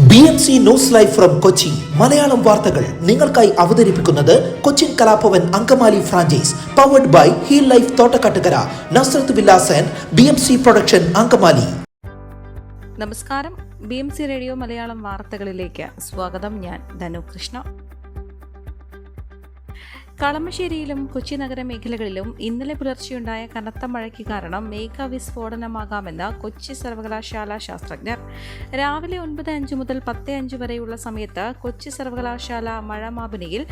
BMC news live from Kochi Malayalam വാർത്തകൾ നിങ്ങൾക്കായി അവതരിപ്പിക്കുന്നത് Cochin Kalabhavan Angamaly franchise powered by heal life Thottakkattukara Nazareth villas and BMC production Angamaly. നമസ്കാരം, BMC radio Malayalam വാർത്തകളിലേക്ക് സ്വാഗതം. ഞാൻ ധനു കൃഷ്ണ. കളമശ്ശേരിയിലും കൊച്ചി നഗരമേഖലകളിലും ഇന്നലെ പുലർച്ചെയുണ്ടായ കനത്ത മഴയ്ക്ക് കാരണം മേഘവിസ്ഫോടനമാകാമെന്ന് കൊച്ചി സർവകലാശാല ശാസ്ത്രജ്ഞർ. രാവിലെ 9:05 മുതൽ 10:05 വരെയുള്ള സമയത്ത് കൊച്ചി സർവകലാശാല മഴ മാപിനിയിൽ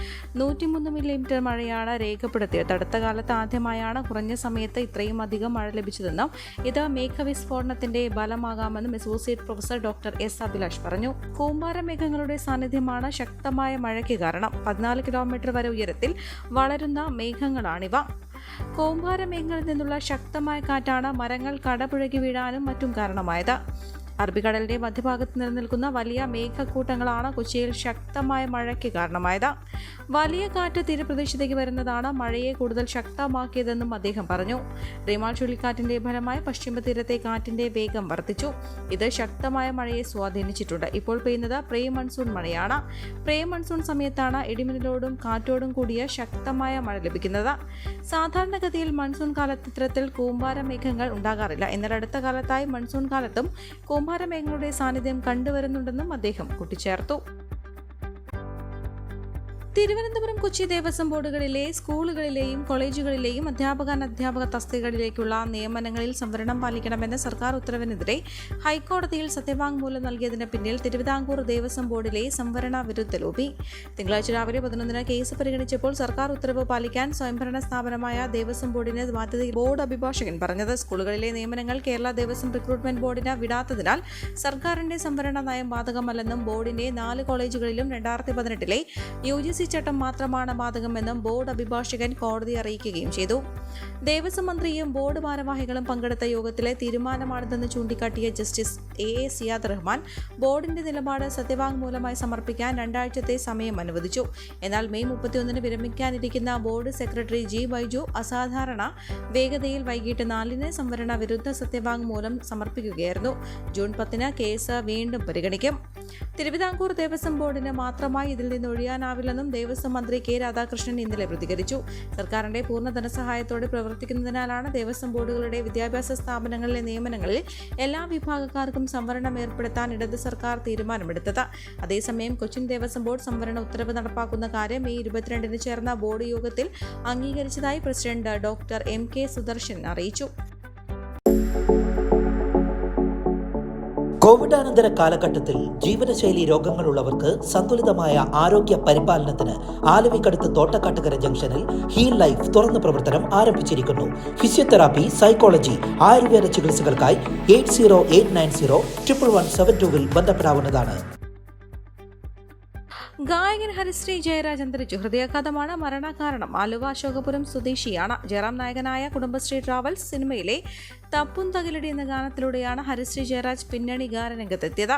103 മില്ലിമീറ്റർ മഴയാണ് രേഖപ്പെടുത്തിയത്. അടുത്ത കാലത്ത് ആദ്യമായാണ് കുറഞ്ഞ സമയത്ത് ഇത്രയും അധികം മഴ ലഭിച്ചതെന്നും ഇത് മേഘവിസ്ഫോടനത്തിന്റെ ഫലമാകാമെന്നും associate professor doctor S. Abhilash പറഞ്ഞു. കൂമ്പാര മേഘങ്ങളുടെ സാന്നിധ്യമാണ് ശക്തമായ മഴയ്ക്ക് കാരണം. 14 കിലോമീറ്റർ വരെ ഉയരത്തിൽ വളരുന്ന മേഘങ്ങളാണിവ. കൂമ്പാര മേഘങ്ങളിൽ നിന്നുള്ള ശക്തമായ കാറ്റാണ് മരങ്ങൾ കടപുഴകി വീഴാനും മറ്റും കാരണമായത്. അറബിക്കടലിന്റെ മധ്യഭാഗത്ത് നിലനിൽക്കുന്ന വലിയ മേഘക്കൂട്ടങ്ങളാണ് കൊച്ചിയിൽ ശക്തമായ മഴയ്ക്ക് കാരണമായത്. വലിയ കാറ്റ് തീരപ്രദേശത്തേക്ക് വരുന്നതാണ് മഴയെ കൂടുതൽ ശക്തമാക്കിയതെന്നും അദ്ദേഹം പറഞ്ഞു. റിമാൽ ചുഴലിക്കാറ്റിന്റെ ഫലമായി പശ്ചിമ തീരത്തെ കാറ്റിന്റെ വേഗം വർദ്ധിച്ചു. ഇത് ശക്തമായ മഴയെ സ്വാധീനിച്ചിട്ടുണ്ട്. ഇപ്പോൾ പെയ്യുന്നത് പ്രീ മൺസൂൺ മഴയാണ്. പ്രീ മൺസൂൺ സമയത്താണ് ഇടിമിന്നലോടും കാറ്റോടും കൂടിയ ശക്തമായ മഴ ലഭിക്കുന്നത്. സാധാരണഗതിയിൽ മൺസൂൺ കാലത്ത് ഇത്തരത്തിൽ കൂമ്പാര മേഘങ്ങൾ ഉണ്ടാകാറില്ല. എന്നാൽ അടുത്ത കാലത്തായി മൺസൂൺ കാലത്തും കൂമ്പാരമേഘങ്ങളുടെ സാന്നിധ്യം കണ്ടുവരുന്നുണ്ടെന്നും അദ്ദേഹം കൂട്ടിച്ചേർത്തു. തിരുവനന്തപുരം കൊച്ചി ദേവസ്വം ബോർഡുകളിലെ സ്കൂളുകളിലെയും കോളേജുകളിലെയും അധ്യാപക തസ്തികകളിലേക്കുള്ള നിയമനങ്ങളിൽ സംവരണം പാലിക്കണമെന്ന സർക്കാർ ഉത്തരവിനെതിരെ ഹൈക്കോടതിയിൽ സത്യവാങ്മൂലം നൽകിയതിന് പിന്നിൽ തിരുവിതാംകൂർ ദേവസ്വം ബോർഡിലെ സംവരണ വിരുദ്ധ ലോബി. തിങ്കളാഴ്ച രാവിലെ 11-ന് കേസ് പരിഗണിച്ചപ്പോൾ സർക്കാർ ഉത്തരവ് പാലിക്കാൻ സ്വയംഭരണ സ്ഥാപനമായ ദേവസ്വം ബോർഡിന് ബാധ്യതയിൽ ബോർഡ് അഭിഭാഷകൻ പറഞ്ഞത്. സ്കൂളുകളിലെ നിയമനങ്ങൾ കേരള ദേവസ്വം റിക്രൂട്ട്മെന്റ് ബോർഡിന് വിടാത്തതിനാൽ സർക്കാരിന്റെ സംവരണ നയം ബാധകമല്ലെന്നും ബോർഡിന്റെ 4 കോളേജുകളിലും 2018-ലെ UGC ചട്ടം മാത്രമാണ് ബാധകമെന്നും ബോർഡ് അഭിഭാഷകൻ കോടതിയെ അറിയിക്കുകയും ചെയ്തു. ദേവസ്വം മന്ത്രിയും ബോർഡ് ഭാരവാഹികളും പങ്കെടുത്ത യോഗത്തിലെ തീരുമാനമാണിതെന്ന് ചൂണ്ടിക്കാട്ടിയ ജസ്റ്റിസ് A. സിയാദ് റഹ്മാൻ ബോർഡിന്റെ നിലപാട് സത്യവാങ്മൂലമായി സമർപ്പിക്കാൻ 2 ആഴ്ചത്തെ സമയം അനുവദിച്ചു. എന്നാൽ മെയ് 31-ന് വിരമിക്കാനിരിക്കുന്ന ബോർഡ് സെക്രട്ടറി G. ബൈജു അസാധാരണ വേഗതയിൽ വൈകിട്ട് 4-ന് സംവരണ വിരുദ്ധ സത്യവാങ്മൂലം സമർപ്പിക്കുകയായിരുന്നു. ജൂൺ 10-ന് കേസ് വീണ്ടും പരിഗണിക്കും. തിരുവിതാംകൂർ ദേവസ്വം ബോർഡിന് മാത്രമായി ഇതിൽ നിന്ന് ഒഴിയാനാവില്ലെന്നും ദേവസ്വം മന്ത്രി K. രാധാകൃഷ്ണൻ ഇന്നലെ പ്രതികരിച്ചു. സർക്കാരിന്റെ പൂർണ്ണ ധനസഹായത്തോടെ പ്രവർത്തിക്കുന്നതിനാലാണ് ദേവസ്വം ബോർഡുകളുടെ വിദ്യാഭ്യാസ സ്ഥാപനങ്ങളിലെ നിയമനങ്ങളിൽ എല്ലാ വിഭാഗക്കാർക്കും സംവരണം ഏർപ്പെടുത്താൻ ഇടത് സർക്കാർ തീരുമാനമെടുത്തത്. അതേസമയം കൊച്ചിൻ ദേവസ്വം ബോർഡ് സംവരണ ഉത്തരവ് നടപ്പാക്കുന്ന കാര്യം മെയ് 22-ന് ചേർന്ന ബോർഡ് യോഗത്തിൽ അംഗീകരിച്ചതായി പ്രസിഡന്റ് ഡോക്ടർ M.K. സുദർശൻ അറിയിച്ചു. കോവിഡാനന്തര കാലഘട്ടത്തിൽ ജീവനശൈലി രോഗങ്ങളുള്ളവർക്ക് സന്തുലിതമായ ആരോഗ്യ പരിപാലനത്തിന് ആലുവയ്ക്കടുത്ത് തോട്ടക്കാട്ടുകര ജംഗ്ഷനിൽ ഹീൽ ലൈഫ് തുറന്ന പ്രവർത്തനം ആരംഭിച്ചിരിക്കുന്നു. ഫിസിയോതെറാപ്പി, സൈക്കോളജി, ആയുർവേദ ചികിത്സകൾക്കായി 8089011722 ബന്ധപ്പെടാവുന്നതാണ്. ഗായകൻ ഹരിശ്രീ ജയരാജ് അന്തരിച്ചു. ഹൃദയാഘാതമാണ് മരണകാരണം. ആലുവ അശോകപുരം സ്വദേശിയാണ്. ജയറാം നായകനായ കുടുംബശ്രീ ട്രാവൽസ് സിനിമയിലെ തപ്പും തകിലടി എന്ന ഗാനത്തിലൂടെയാണ് ഹരിശ്രീ ജയരാജ് പിന്നണി ഗാനരംഗത്തെത്തിയത്.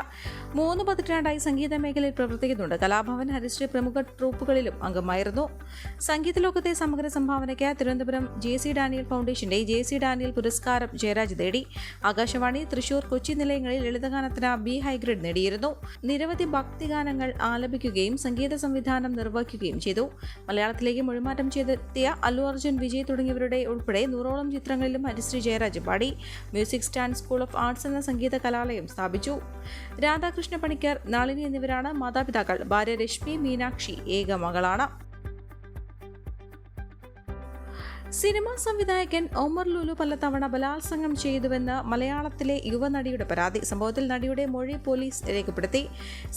3 പതിറ്റാണ്ടായി സംഗീത മേഖലയിൽ പ്രവർത്തിക്കുന്നുണ്ട്. കലാഭവൻ, ഹരിശ്രീ പ്രമുഖ ട്രൂപ്പുകളിലും അംഗമായിരുന്നു. സംഗീത ലോകത്തെ സമഗ്ര സംഭാവനയ്ക്ക് തിരുവനന്തപുരം JC ഡാനിയൽ ഫൗണ്ടേഷന്റെ JC ഡാനിയൽ പുരസ്കാരം ജയരാജ് നേടി. ആകാശവാണി, തൃശൂർ, കൊച്ചി നിലയങ്ങളിൽ ലളിതഗാനത്തിന് B ഹൈഗ്രേഡ് നേടിയിരുന്നു. നിരവധി ഭക്തിഗാനങ്ങൾ ആലപിക്കുകയും സംഗീത സംവിധാനം നിർവഹിക്കുകയും ചെയ്തു. മലയാളത്തിലേക്ക് മൊഴിമാറ്റം ചെയ്തെത്തിയ അല്ലു അർജുൻ, വിജയ് തുടങ്ങിയവരുടെ ഉൾപ്പെടെ 100ഓളം ചിത്രങ്ങളിലും ഹരിശ്രീ ജയരാജ് പാടി. Music stand school of arts എന്ന സംഗീത കലാലയം സ്ഥാപിച്ചു. രാധാകൃഷ്ണ പണിക്കർ, നളിനി എന്നിവരാണ് മാതാപിതാക്കൾ. ഭാര്യ രശ്മി മീനാക്ഷി ഏക മകളാണ്. സിനിമാ സംവിധായകൻ ഒമർ ലുലു പലതവണ ബലാത്സംഗം ചെയ്തുവെന്ന് മലയാളത്തിലെ യുവനടിയുടെ പരാതി. സംഭവത്തിൽ നടിയുടെ മൊഴി പോലീസ് രേഖപ്പെടുത്തി.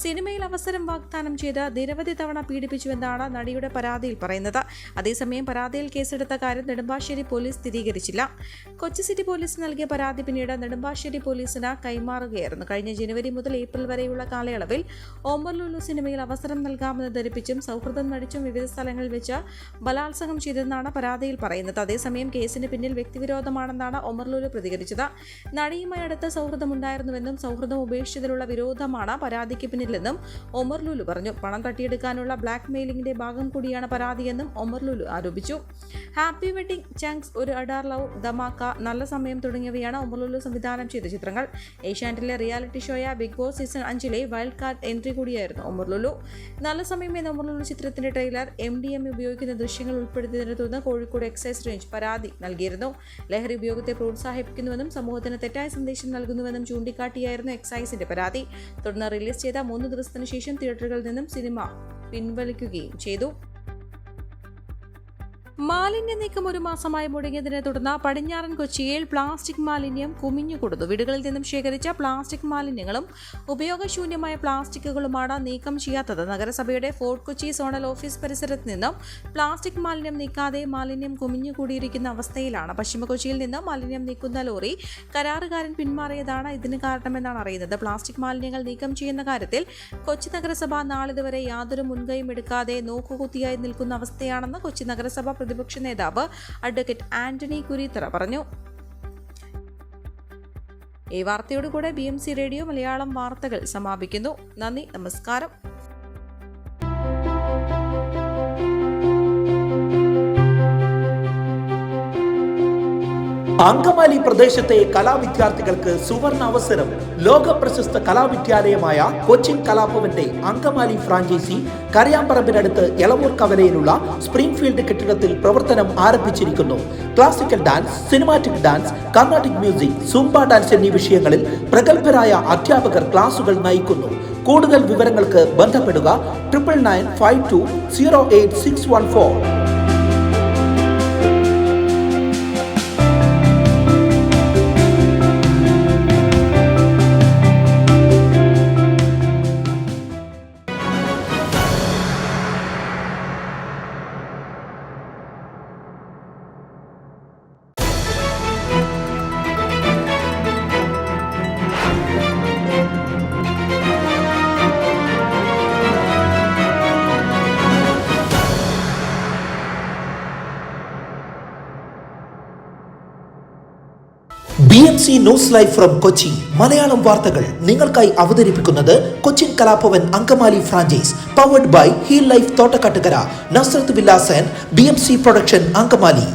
സിനിമയിൽ അവസരം വാഗ്ദാനം ചെയ്ത് നിരവധി തവണ പീഡിപ്പിച്ചുവെന്നാണ് നടിയുടെ പരാതിയിൽ പറയുന്നത്. അതേസമയം പരാതിയിൽ കേസെടുത്ത കാര്യം നെടുമ്പാശ്ശേരി പോലീസ് സ്ഥിരീകരിച്ചില്ല. കൊച്ചി സിറ്റി പോലീസ് നൽകിയ പരാതി പിന്നീട് നെടുമ്പാശ്ശേരി പോലീസിന് കൈമാറുകയായിരുന്നു. കഴിഞ്ഞ ജനുവരി മുതൽ ഏപ്രിൽ വരെയുള്ള കാലയളവിൽ ഒമർ ലുലു സിനിമയിൽ അവസരം നൽകാമെന്ന് ധരിപ്പിച്ചും സൗഹൃദം നടിച്ചും വിവിധ സ്ഥലങ്ങളിൽ വെച്ച് ബലാത്സംഗം ചെയ്തെന്നാണ് പരാതിയിൽ പറയുന്നത്. പറയുന്നത്. അതേസമയം കേസിന് പിന്നിൽ വ്യക്തിവിരോധമാണെന്നാണ് ഒമർ ലുലു പ്രതികരിച്ചത്. നടിയുമായി അടുത്ത സൗഹൃദമുണ്ടായിരുന്നുവെന്നും സൗഹൃദം ഉപേക്ഷിച്ചതിലുള്ള വിരോധമാണ് പരാതിക്ക് പിന്നിലെന്നും ഒമർ ലുലു പറഞ്ഞു. പണം തട്ടിയെടുക്കാനുള്ള ബ്ലാക്ക് മെയിലിംഗിന്റെ ഭാഗം കൂടിയാണ് പരാതിയെന്നും ഒമർ ലുലു ആരോപിച്ചു. ഹാപ്പി വെഡിങ്, ചങ്ക്സ്, ഒരു അഡാർ ലവ്, ധമാക്ക, നല്ല സമയം തുടങ്ങിയവയാണ് ഒമർ ലുലു സംവിധാനം ചെയ്ത ചിത്രങ്ങൾ. ഏഷ്യാനെറ്റിലെ റിയാലിറ്റി ഷോയ big boss season 5 wild card entry കൂടിയായിരുന്നു ഒമർ ലുലു. നല്ല സമയം എന്ന ഒമർ ലുലു ചിത്രത്തിന്റെ ട്രെയിലർ MDMA ഉപയോഗിക്കുന്ന ദൃശ്യങ്ങൾ ഉൾപ്പെടുത്തിയതിനെ തുടർന്ന് കോഴിക്കോട് എക്സൈസ് റേഞ്ച് പരാതി നൽകിയിരുന്നു. ലഹരി ഉപയോഗത്തെ പ്രോത്സാഹിപ്പിക്കുന്നുവെന്നും സമൂഹത്തിന് തെറ്റായ സന്ദേശം നൽകുന്നുവെന്നും ചൂണ്ടിക്കാട്ടിയായിരുന്നു എക്സൈസിന്റെ പരാതി. തുടർന്ന് റിലീസ് ചെയ്ത 3 ദിവസത്തിനു ശേഷം തിയേറ്ററുകളിൽ നിന്നും സിനിമ പിൻവലിക്കുകയും ചെയ്തു. മാലിന്യ നീക്കം 1 മാസമായി മുടങ്ങിയതിനെ തുടർന്ന് പടിഞ്ഞാറൻ കൊച്ചിയിൽ പ്ലാസ്റ്റിക് മാലിന്യം കുമിഞ്ഞുകൊടുത്തു. വീടുകളിൽ നിന്നും ശേഖരിച്ച പ്ലാസ്റ്റിക് മാലിന്യങ്ങളും ഉപയോഗശൂന്യമായ പ്ലാസ്റ്റിക്കുകളുമാണ് നീക്കം ചെയ്യാത്തത്. നഗരസഭയുടെ ഫോർട്ട് കൊച്ചി സോണൽ ഓഫീസ് പരിസരത്ത് നിന്നും പ്ലാസ്റ്റിക് മാലിന്യം നീക്കാതെ മാലിന്യം കുമിഞ്ഞുകൂടിയിരിക്കുന്ന അവസ്ഥയിലാണ്. പശ്ചിമ കൊച്ചിയിൽ നിന്ന് മാലിന്യം നീക്കുന്ന ലോറി കരാറുകാരൻ പിന്മാറിയതാണ് ഇതിന് കാരണമെന്നാണ് അറിയുന്നത്. പ്ലാസ്റ്റിക് മാലിന്യങ്ങൾ നീക്കം ചെയ്യുന്ന കാര്യത്തിൽ കൊച്ചി നഗരസഭ നാളിതുവരെ യാതൊരു മുൻകൈയും എടുക്കാതെ നോക്കുകുത്തിയായി നിൽക്കുന്ന അവസ്ഥയാണെന്ന് കൊച്ചി നഗരസഭ പ്രതിപക്ഷ നേതാവ് അഡ്വക്കേറ്റ് ആന്റണി കുരീത്തറ പറഞ്ഞു. ഈ വാർത്തയോടുകൂടെ BMC റേഡിയോ മലയാളം വാർത്തകൾ സമാപിക്കുന്നു. നന്ദി, നമസ്കാരം. അങ്കമാലി പ്രദേശത്തെ കലാവിദ്യാർത്ഥികൾക്ക് സുവർണ അവസരം. ലോക പ്രശസ്ത കലാവിദ്യാലയമായ കൊച്ചിൻ കലാഭവന്റെ അങ്കമാലി ഫ്രാഞ്ചൈസി കരയാമ്പറമ്പിനടുത്ത് എളവൂർ കവലയിലുള്ള സ്പ്രിംഗ്ഫീൽഡ് കെട്ടിടത്തിൽ പ്രവർത്തനം ആരംഭിച്ചിരിക്കുന്നു. Classical dance, cinematic dance, Carnatic music, Zumba dance എന്നീ വിഷയങ്ങളിൽ പ്രഗത്ഭരായ അധ്യാപകർ ക്ലാസുകൾ നയിക്കുന്നു. കൂടുതൽ വിവരങ്ങൾക്ക് ബന്ധപ്പെടുക 9995208614. BMC news live from Kochi. Malayalam വാർത്തകൾ നിങ്ങൾക്കായി അവതരിപ്പിക്കുന്നത് Cochin Kalabhavan Angamaly franchise, powered by heal life Thottakkattukara, Nazareth villas and BMC production Angamaly.